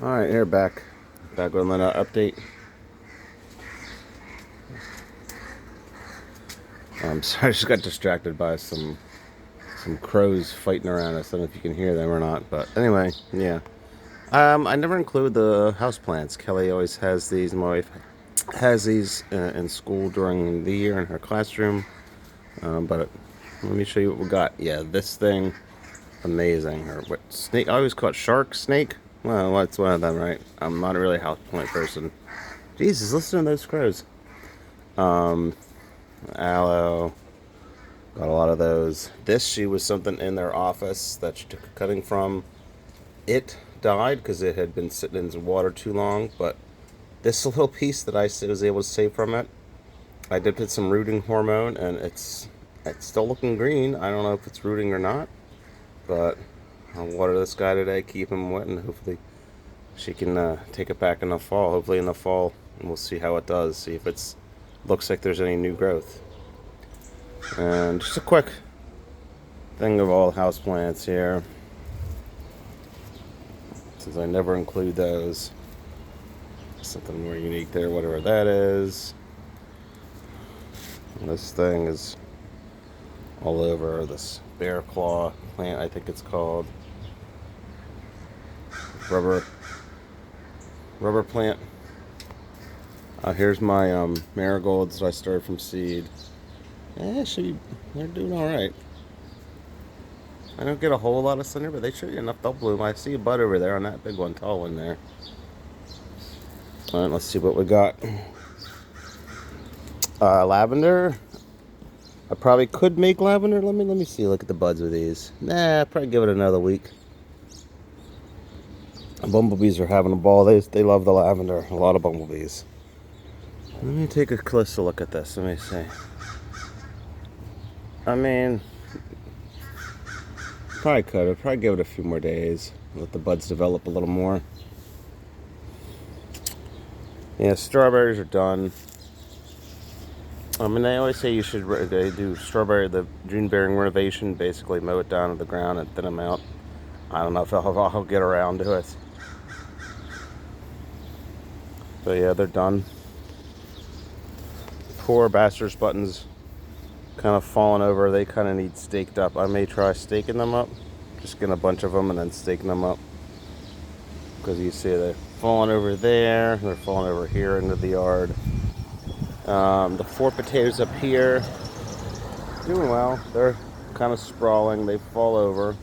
Alright, here back with another update. I'm sorry, I just got distracted by some crows fighting around us. I don't know if you can hear them or not, but anyway, yeah. I never include the house plants. Kelly always has these. My wife has these in school during the year in her classroom. But let me show you what we got. Yeah, this thing, amazing. Or what snake? I always call it shark snake. Well, it's one of them, right? I'm not a really house plant person. Jesus, listen to those crows. Aloe. Got a lot of those. This, she was something in their office that she took a cutting from. It died because it had been sitting in the water too long, but this little piece that I was able to save from it, I dipped it some rooting hormone, and it's still looking green. I don't know if it's rooting or not, but I'll water this guy today, keep him wet, and hopefully she can take it back in the fall. Hopefully in the fall, and we'll see how it does. See if it's looks like there's any new growth. And just a quick thing of all houseplants here, since I never include those. Something more unique there, whatever that is. And this thing is all over. This bear claw plant, I think it's called. Rubber plant. Here's my marigolds that I started from seed. They're doing all right. I don't get a whole lot of sun here, but they should get enough. They'll bloom. I see a bud over there on that big one, tall one there. All right, let's see what we got. Lavender. I probably could make lavender. Let me see. Look at the buds of these. Nah, probably give it another week. Bumblebees are having a ball. They love the lavender. A lot of bumblebees. Let me take a closer look at this. Let me see. I mean, probably could. I'd probably give it a few more days. Let the buds develop a little more. Yeah, strawberries are done. And they always say you should they do the June bearing renovation, basically mow it down to the ground and thin them out. I don't know if I'll get around to it. But yeah, they're done. Poor Baster's buttons kind of falling over. They kind of need staked up. I may try staking them up. Just getting a bunch of them and then staking them up. Because you see they're falling over there. They're falling over here into the yard. The 4 potatoes up here, doing well. They're kind of sprawling. They fall over.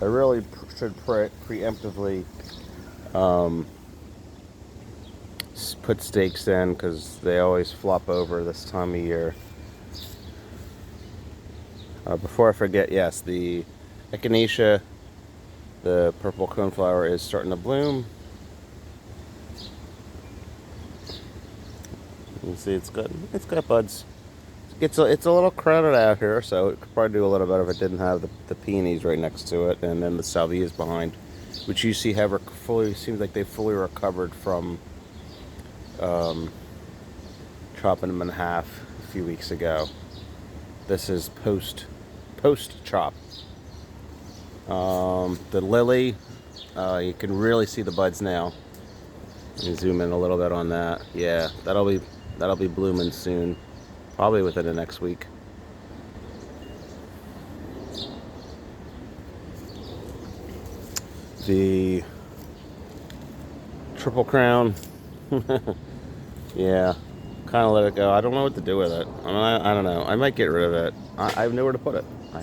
I really should preemptively put stakes in because they always flop over this time of year. Before I forget, yes, the echinacea, the purple coneflower, is starting to bloom. You can see it's got buds. It's a little crowded out here, so it could probably do a little better if it didn't have the peonies right next to it, and then the salvias behind, which you see have seems like they've fully recovered from chopping them in half a few weeks ago. This is post chop. The lily, you can really see the buds now. Let me zoom in a little bit on that. Yeah, that'll be blooming soon. Probably within the next week. The Triple Crown. Yeah, kind of let it go. I don't know what to do with it. I don't know. I might get rid of it. I have nowhere to put it. I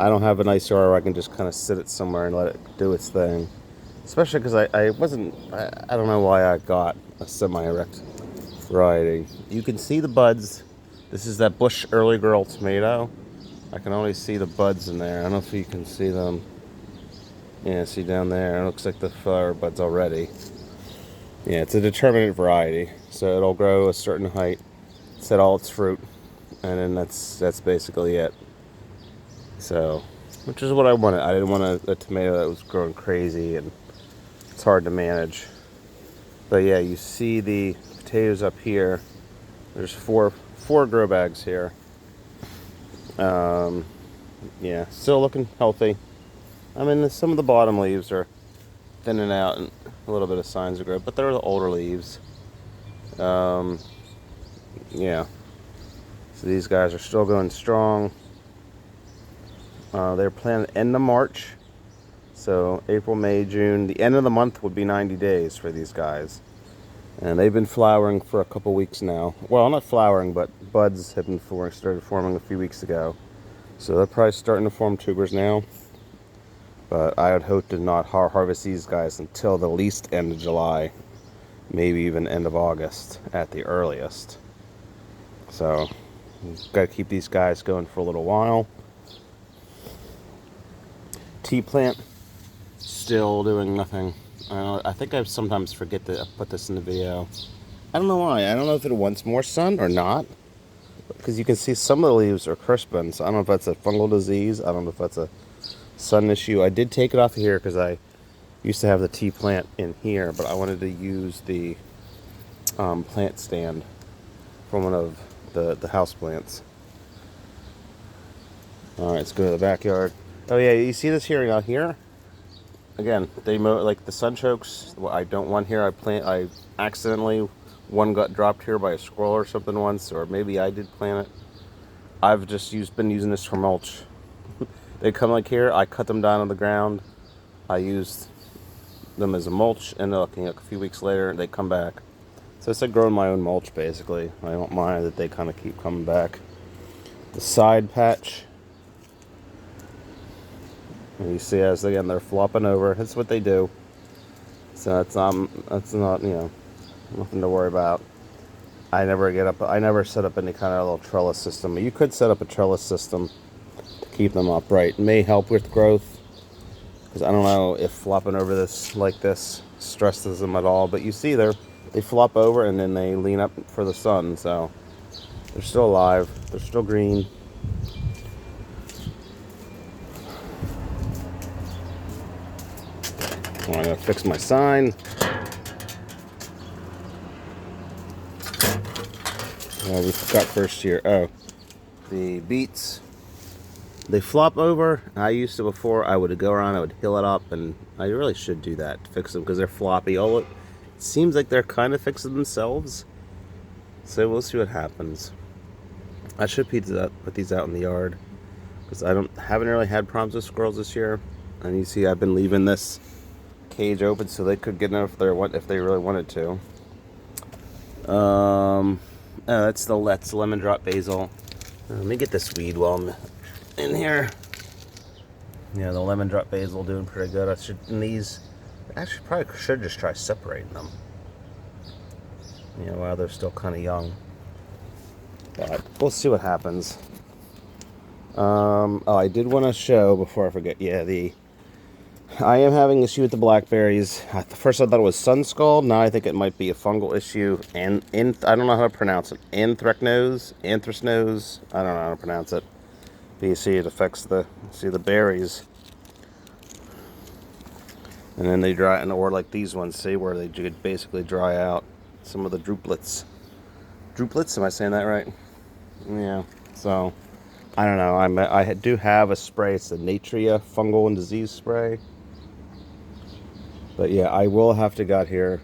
don't have a nice yard where I can just kind of sit it somewhere and let it do its thing. Especially because I don't know why I got a semi-erect variety. You can see the buds. This is that Bush Early Girl tomato. I can only see the buds in there. I don't know if you can see them. Yeah, see down there. It looks like the flower buds already. Yeah, it's a determinate variety. So it'll grow a certain height, set all its fruit, and then that's basically it. So, which is what I wanted. I didn't want a tomato that was growing crazy and it's hard to manage. But yeah, you see the potatoes up here. There's four grow bags here. Um, yeah, still looking healthy. I mean, some of the bottom leaves are thinning out and a little bit of signs of growth, but they're the older leaves. Um, yeah, so these guys are still going strong. They're planted end of March, so April, May, June. The end of the month would be 90 days for these guys. And they've been flowering for a couple weeks now. Well, not flowering, but buds have been started forming a few weeks ago. So they're probably starting to form tubers now. But I would hope to not harvest these guys until the least end of July. Maybe even end of August at the earliest. So, got to keep these guys going for a little while. Tea plant, still doing nothing. I think I sometimes forget to put this in the video. I don't know why. I don't know if it wants more sun or not. Because you can see some of the leaves are crisping. So I don't know if that's a fungal disease. I don't know if that's a sun issue. I did take it off here because I used to have the tea plant in here. But I wanted to use the plant stand from one of the house plants. Alright, let's go to the backyard. Oh yeah, you see this here out here? Again, they mow like the sunchokes. What I don't want here, I accidentally, one got dropped here by a squirrel or something once, or maybe I did plant it. I've just been using this for mulch. They come like here, I cut them down on the ground. I used them as a mulch, and looking a few weeks later, they come back. So it's like growing my own mulch basically. I don't mind that they kind of keep coming back. The side patch. And you see, as again, they're flopping over. That's what they do. So that's not, you know, nothing to worry about. I never set up any kind of little trellis system. You could set up a trellis system to keep them upright. It may help with growth, because I don't know if flopping over this like this stresses them at all. But you see, they flop over and then they lean up for the sun. So they're still alive. They're still green. I'm gonna fix my sign. We forgot first here. Oh, the beets. They flop over. I used to before. I would go around. I would hill it up, and I really should do that to fix them because they're floppy. It seems like they're kind of fixing themselves. So we'll see what happens. I should put these out in the yard because haven't really had problems with squirrels this year. And you see, I've been leaving this cage open so they could get in if they really wanted to. That's lemon drop basil. Let me get this weed while I'm in here. Yeah, the lemon drop basil doing pretty good. Probably should just try separating them. You know, while they're still kind of young. But we'll see what happens. I did want to show before I forget. Yeah, I am having an issue with the blackberries. At first I thought it was sun scald. Now I think it might be a fungal issue. And I don't know how to pronounce it. Anthracnose. I don't know how to pronounce it. But you see it affects the berries. And then they dry, or like these ones, see, where they basically dry out some of the drupelets. Drupelets? Am I saying that right? Yeah. So, I don't know. I do have a spray. It's the Natria fungal and disease spray. But yeah, I will have to get here.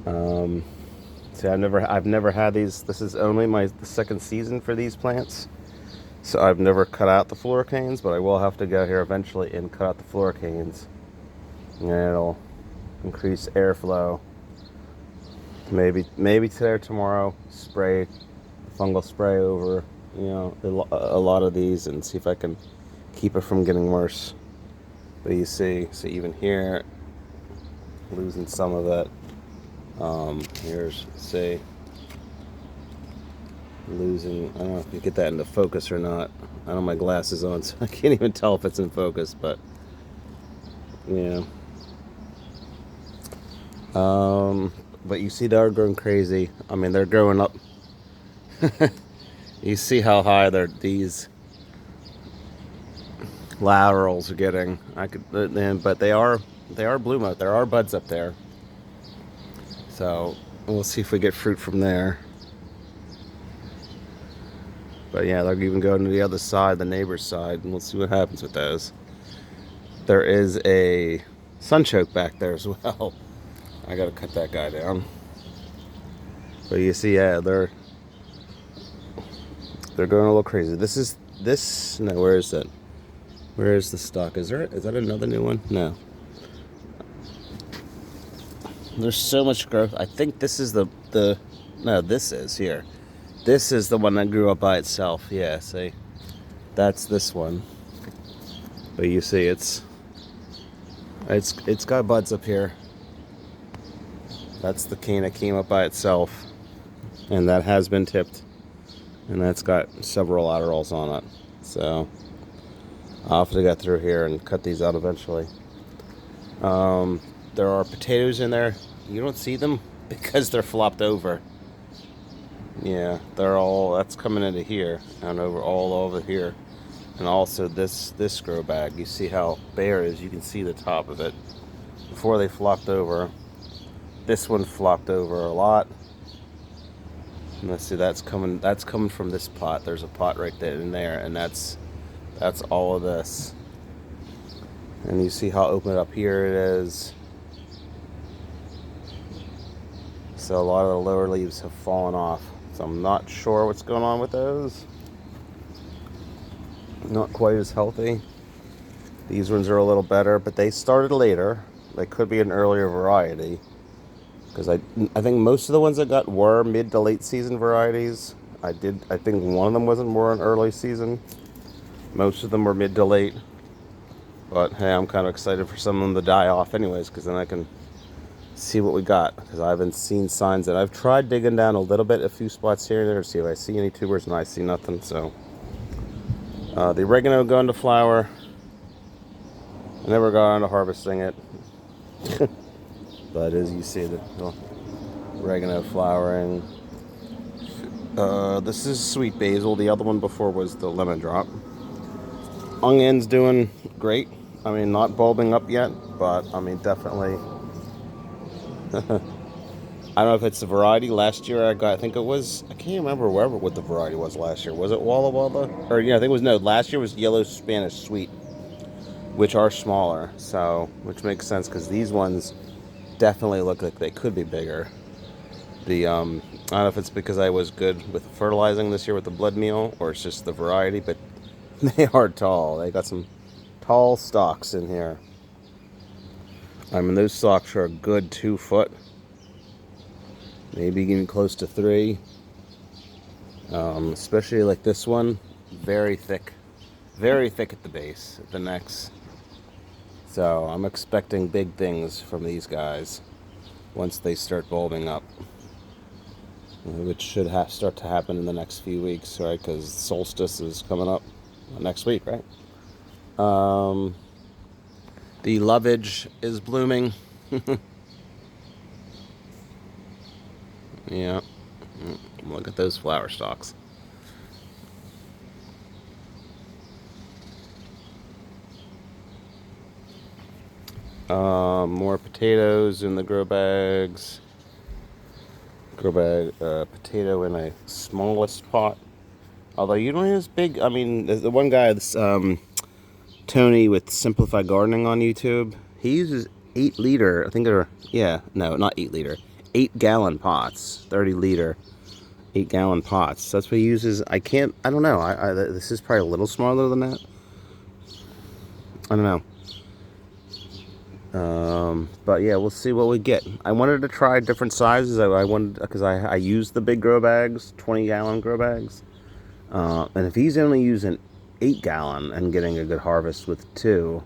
See, I've never had these. This is only the second season for these plants. So I've never cut out the fluorocanes, but I will have to go here eventually and cut out the fluorocanes. And it'll increase airflow. Maybe today or tomorrow, spray fungal spray over, you know, a lot of these and see if I can keep it from getting worse. But you see even here, losing some of it. Losing, I don't know if you get that into focus or not. I don't have my glasses on, so I can't even tell if it's in focus, but yeah. But you see they're growing crazy. I mean, they're growing up. You see how high these laterals are getting. But they are bloom out. There are buds up there. So we'll see if we get fruit from there. But yeah, they're even going to the other side, the neighbor's side, and we'll see what happens with those. There is a sunchoke back there as well. I gotta cut that guy down. But you see, yeah, they're going a little crazy. No, where is that? Where is the stock? Is that another new one? No. There's so much growth. I think this is no, this is here. This is the one that grew up by itself. Yeah, see? That's this one. But you see it's got buds up here. That's the cane that came up by itself. And that has been tipped. And that's got several laterals on it. So I'll have to get through here and cut these out eventually. There are potatoes in there. You don't see them because they're flopped over. Yeah, that's coming into here and all over here. And also this grow bag. You see how bare it is? You can see the top of it. Before they flopped over, this one flopped over a lot. And let's see, that's coming from this pot. There's a pot right there in there, and that's all of this. And you see how open up here it is. So a lot of the lower leaves have fallen off. So I'm not sure what's going on with those. Not quite as healthy. These ones are a little better, but they started later. They could be an earlier variety. Because I think most of the ones I got were mid to late season varieties. I think one of them wasn't more an early season. Most of them were mid to late. But hey, I'm kind of excited for some of them to die off anyways, because then I can see what we got. Because I haven't seen signs that I've tried digging down a little bit, a few spots here and there to see if I see any tubers, and I see nothing. So the oregano going to flower. I never got on to harvesting it. But as you see, the oregano flowering. This is sweet basil. The other one before was the lemon drop. Onion's doing great. I mean, not bulbing up yet, but I mean, definitely. I don't know if it's the variety. Last year I think it was, I can't remember what the variety was last year. Was it Walla Walla? Or yeah, I think it was, no, last year was Yellow Spanish Sweet, which are smaller, so, which makes sense because these ones definitely look like they could be bigger. I don't know if it's because I was good with fertilizing this year with the blood meal, or it's just the variety, but they are tall. They got some tall stalks in here. I mean, those stalks are a good 2 foot, maybe getting close to 3. Especially like this one, very thick at the base, at the necks. So I'm expecting big things from these guys once they start bulbing up, which should start to happen in the next few weeks, right? Because solstice is coming up next week, right? The lovage is blooming. Yeah, look at those flower stalks. More potatoes in the grow bags. Potato in a smallest pot. Although you don't need as big. I mean, the one guy, this Tony with Simplified Gardening on YouTube, he uses 8 liter. I think they're, yeah, no, not 8 liter, 8-gallon pots, 30 liter, 8-gallon pots. That's what he uses. I don't know. This is probably a little smaller than that. I don't know. But yeah, we'll see what we get. I wanted to try different sizes. I wanted, because I used the big grow bags, 20-gallon grow bags. And if he's only using 8-gallon and getting a good harvest with 2,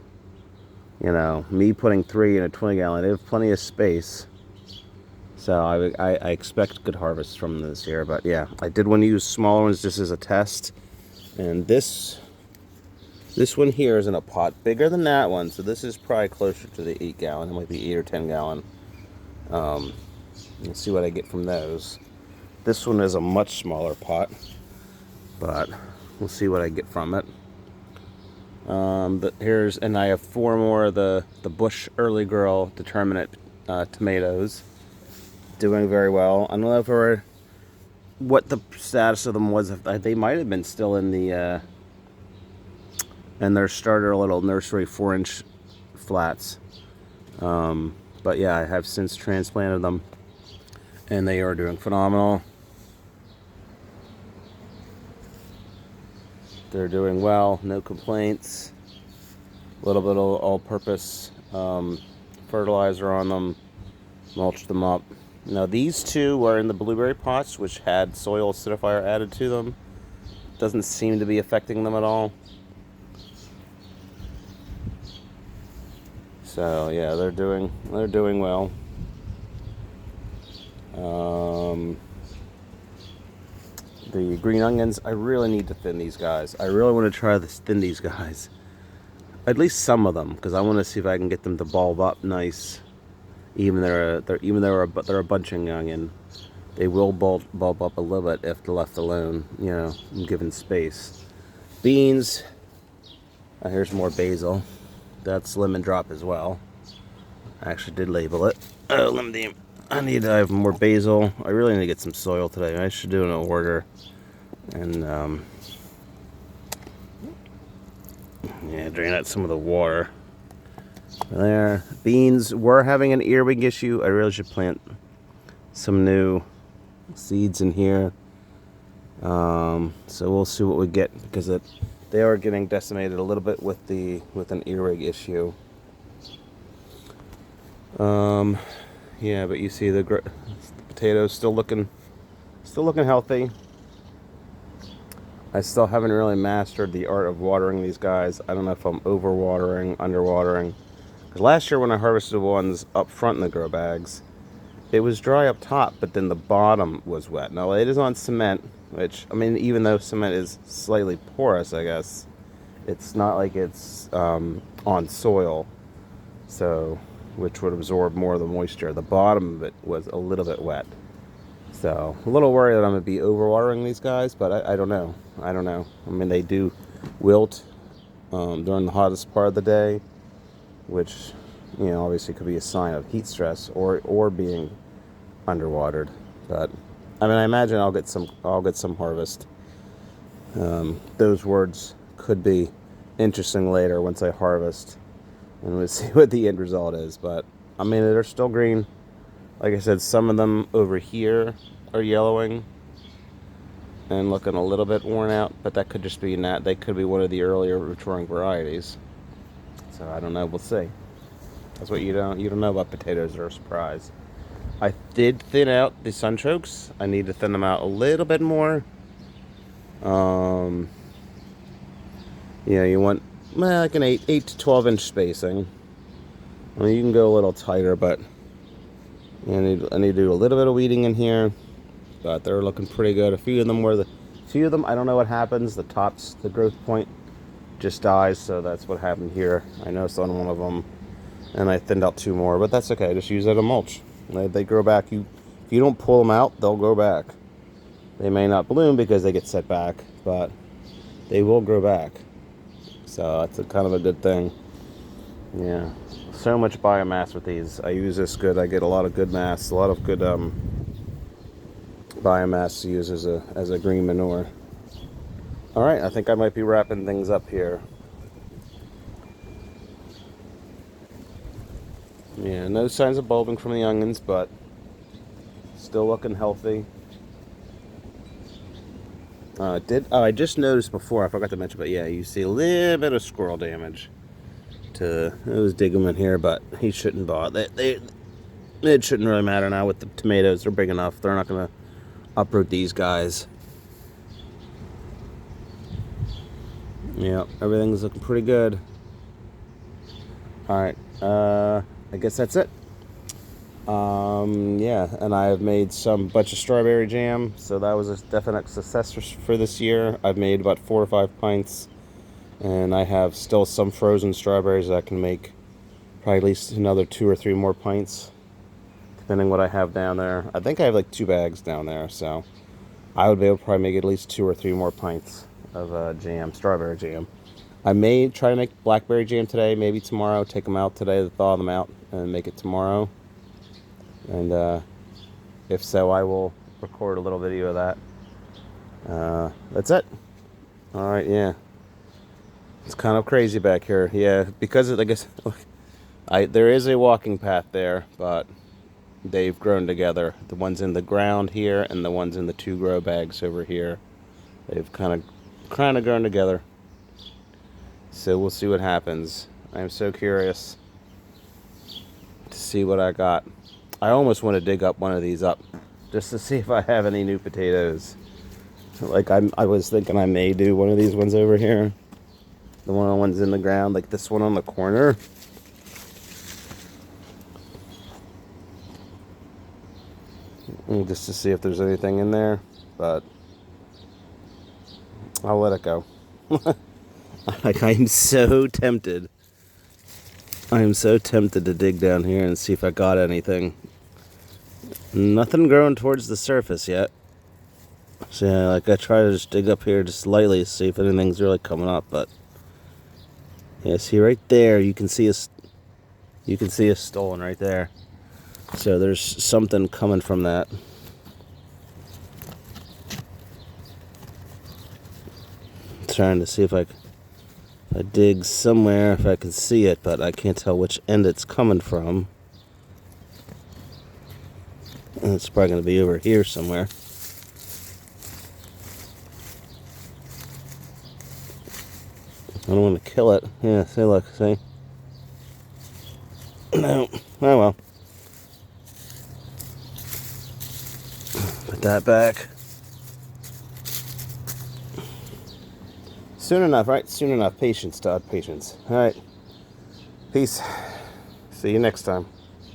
you know, me putting 3 in a 20-gallon, they have plenty of space. So I expect good harvests from this year. But yeah, I did want to use smaller ones just as a test. And this one here is in a pot bigger than that one, so this is probably closer to the 8-gallon. It might be 8 or 10-gallon. Let's see what I get from those. This one is a much smaller pot, but we'll see what I get from it. But and I have 4 more of the Bush Early Girl Determinate tomatoes, doing very well. I don't know if what the status of them was. If they might have been still in the in their starter little nursery 4-inch flats. But yeah, I have since transplanted them, and they are doing phenomenal. They're doing well, no complaints. A little bit of all-purpose fertilizer on them, mulched them up. Now these two were in the blueberry pots, which had soil acidifier added to them. Doesn't seem to be affecting them at all. So yeah, they're doing well. The green onions, I really need to thin these guys. I really want to try to thin these guys. At least some of them, because I want to see if I can get them to bulb up nice. Even though they're a bunching onion, they will bulb up a little bit if they're left alone, you know, given space. Beans, here's more basil. That's lemon drop as well. I actually did label it. I have more basil. I really need to get some soil today. I should do an order. And yeah, drain out some of the water. There. Beans, we're having an earwig issue. I really should plant some new seeds in here. So we'll see what we get, because they are getting decimated a little bit with an earwig issue. Yeah, but you see the potatoes still looking healthy. I still haven't really mastered the art of watering these guys. I don't know if I'm overwatering, underwatering. Because last year when I harvested ones up front in the grow bags, it was dry up top, but then the bottom was wet. Now it is on cement, which, I mean, even though cement is slightly porous, I guess, it's not like it's on soil, so, which would absorb more of the moisture. The bottom of it was a little bit wet. So, a little worried that I'm going to be overwatering these guys, but I don't know. I don't know. I mean, they do wilt during the hottest part of the day, which, you know, obviously could be a sign of heat stress or being underwatered. But, I mean, I imagine I'll get some harvest. Those words could be interesting later once I harvest, and we'll see what the end result is. But, I mean, they're still green. Like I said, some of them over here are yellowing and looking a little bit worn out, but that could just be they could be one of the earlier maturing varieties. So I don't know, we'll see. That's what you don't know about potatoes. Are a surprise. I did thin out the sunchokes. I need to thin them out a little bit more. Yeah, you want like an 8 to 12 inch spacing. I mean, you can go a little tighter, but I need to do a little bit of weeding in here, but they're looking pretty good. A few of them, I don't know what happens. The growth point just dies, so that's what happened here. I noticed on one of them, and I thinned out 2 more, but that's okay. Just use it as mulch. They grow back. If you don't pull them out, they'll grow back. They may not bloom because they get set back, but they will grow back. So that's kind of a good thing. Yeah. So much biomass with these. I use this good. I get a lot of good mass, a lot of good biomass to use as a green manure. All right, I think I might be wrapping things up here. Yeah, no signs of bulbing from the onions, but still looking healthy. I just noticed before, I forgot to mention, but yeah, you see a little bit of squirrel damage. It was digging in here, but he shouldn't bother. It shouldn't really matter now with the tomatoes. They're big enough. They're not going to uproot these guys. Yeah, everything's looking pretty good. All right, I guess that's it. Yeah, and I have made some bunch of strawberry jam, so that was a definite success for this year. I've made about 4 or 5 pints. And I have still some frozen strawberries that I can make probably at least another 2 or 3 more pints, depending what I have down there. I think I have like 2 bags down there, so I would be able to probably make at least 2 or 3 more pints of strawberry jam. I may try to make blackberry jam today, maybe tomorrow. Take them out today, thaw them out, and make it tomorrow. And if so, I will record a little video of that. That's it. All right, yeah. It's kind of crazy back here. Yeah, because I guess there is a walking path there, but they've grown together. The ones in the ground here and the ones in the 2 grow bags over here. They've kind of grown together. So we'll see what happens. I'm so curious to see what I got. I almost want to dig up one of these up just to see if I have any new potatoes. Like I was thinking I may do one of these ones over here. The ones in the ground, like this one on the corner. Just to see if there's anything in there, but I'll let it go. Like, I'm so tempted. I'm so tempted to dig down here and see if I got anything. Nothing growing towards the surface yet. So yeah, like I try to just dig up here just lightly to see if anything's really coming up, but yeah, see right there, you can see a stone right there. So there's something coming from that. Trying to see if I dig somewhere, if I can see it, but I can't tell which end it's coming from. And it's probably going to be over here somewhere. I don't want to kill it. Yeah, see, look, see? No. Oh well. Put that back. Soon enough, right? Soon enough. Patience, Todd. Patience. All right. Peace. See you next time.